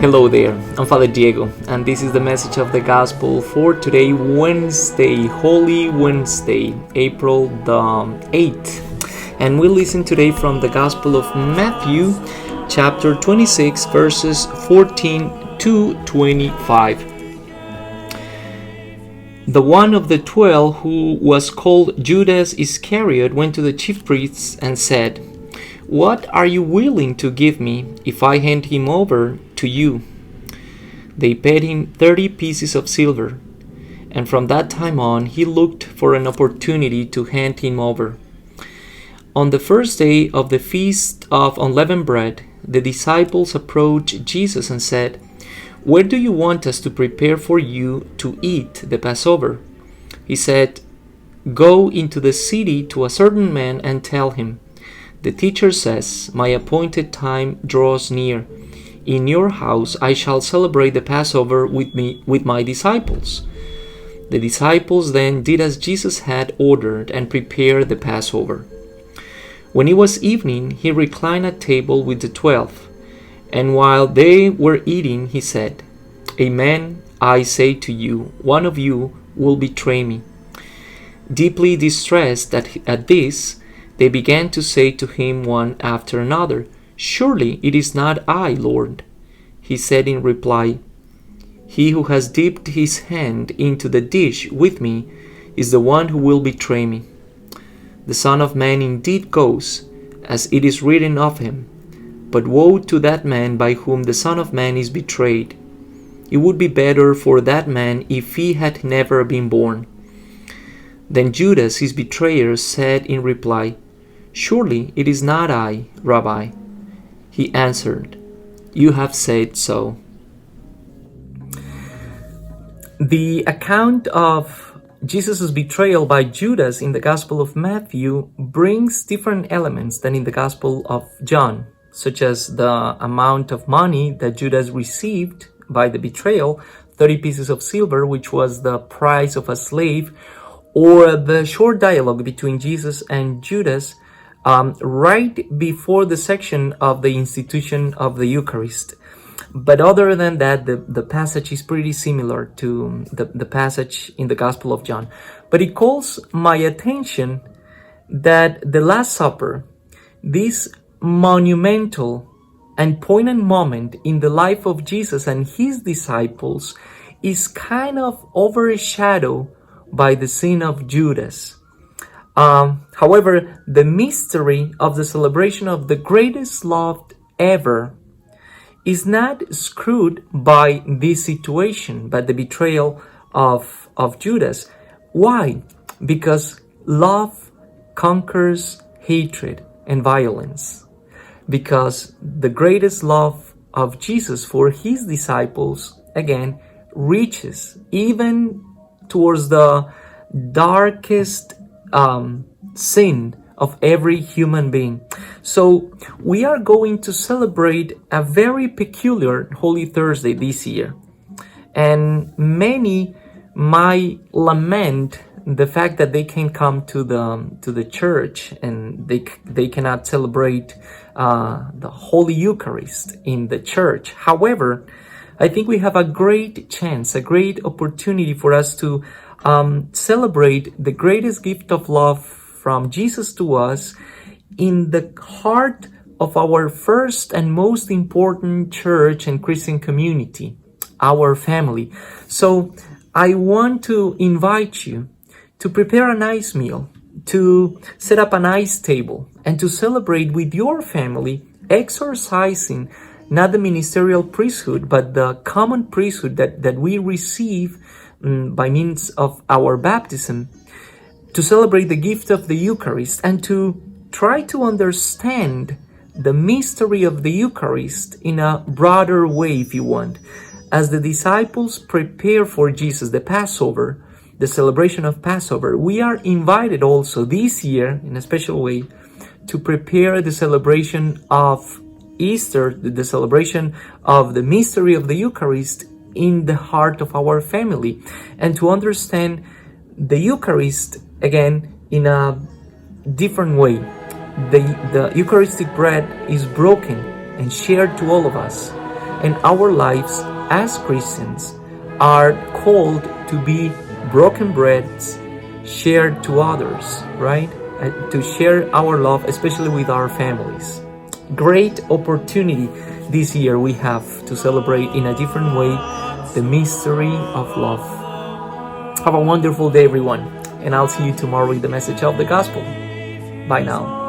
Hello there, I'm Father Diego, and this is the message of the Gospel for today, Wednesday, Holy Wednesday, April the 8th. And we listen today from the Gospel of Matthew, chapter 26, verses 14 to 25. The one of the 12 who was called Judas Iscariot went to the chief priests and said, "What are you willing to give me if I hand him over to you?" They paid him 30 pieces of silver, and from that time on he looked for an opportunity to hand him over. On the first day of the feast of unleavened bread, the disciples approached Jesus and said, "Where do you want us to prepare for you to eat the Passover?" He said, "Go into the city to a certain man and tell him, 'The teacher says, my appointed time draws near. In your house I shall celebrate the Passover with my disciples.'" The disciples then did as Jesus had ordered and prepared the Passover. When it was evening, he reclined at table with the 12. And while they were eating, he said, "Amen, I say to you, one of you will betray me." Deeply distressed at this, they began to say to him one after another, "Surely it is not I, Lord." He said in reply, "He who has dipped his hand into the dish with me is the one who will betray me. The Son of Man indeed goes, as it is written of him, but woe to that man by whom the Son of Man is betrayed. It would be better for that man if he had never been born." Then Judas, his betrayer, said in reply, "Surely it is not I, Rabbi." He answered, "You have said so." The account of Jesus' betrayal by Judas in the Gospel of Matthew brings different elements than in the Gospel of John, such as the amount of money that Judas received by the betrayal, 30 pieces of silver, which was the price of a slave, or the short dialogue between Jesus and Judas right before the section of the institution of the Eucharist. But other than that, the passage is pretty similar to the passage in the Gospel of John. But it calls my attention that the Last Supper, this monumental and poignant moment in the life of Jesus and his disciples, is kind of overshadowed by the sin of Judas. However, the mystery of the celebration of the greatest love ever is not screwed by this situation, but the betrayal of Judas. Why? Because love conquers hatred and violence. Because the greatest love of Jesus for his disciples, again, reaches even towards the darkest sin of every human being. So we are going to celebrate a very peculiar Holy Thursday this year. And many might lament the fact that they can't come to the church and they cannot celebrate the Holy Eucharist in the church. However, I think we have a great chance, a great opportunity for us to celebrate the greatest gift of love from Jesus to us in the heart of our first and most important church and Christian community, our family. So I want to invite you to prepare a nice meal, to set up a nice table, and to celebrate with your family, exercising not the ministerial priesthood, but the common priesthood that we receive by means of our baptism, to celebrate the gift of the Eucharist and to try to understand the mystery of the Eucharist in a broader way, if you want. As the disciples prepare for Jesus the Passover, the celebration of Passover, we are invited also this year, in a special way, to prepare the celebration of Easter, the celebration of the mystery of the Eucharist in the heart of our family, and to understand the Eucharist again in a different way. The Eucharistic bread is broken and shared to all of us. And our lives as Christians are called to be broken breads shared to others, right? To share our love, especially with our families. Great opportunity this year we have to celebrate in a different way the mystery of love. Have a wonderful day, everyone, and I'll see you tomorrow with the message of the gospel. Bye now.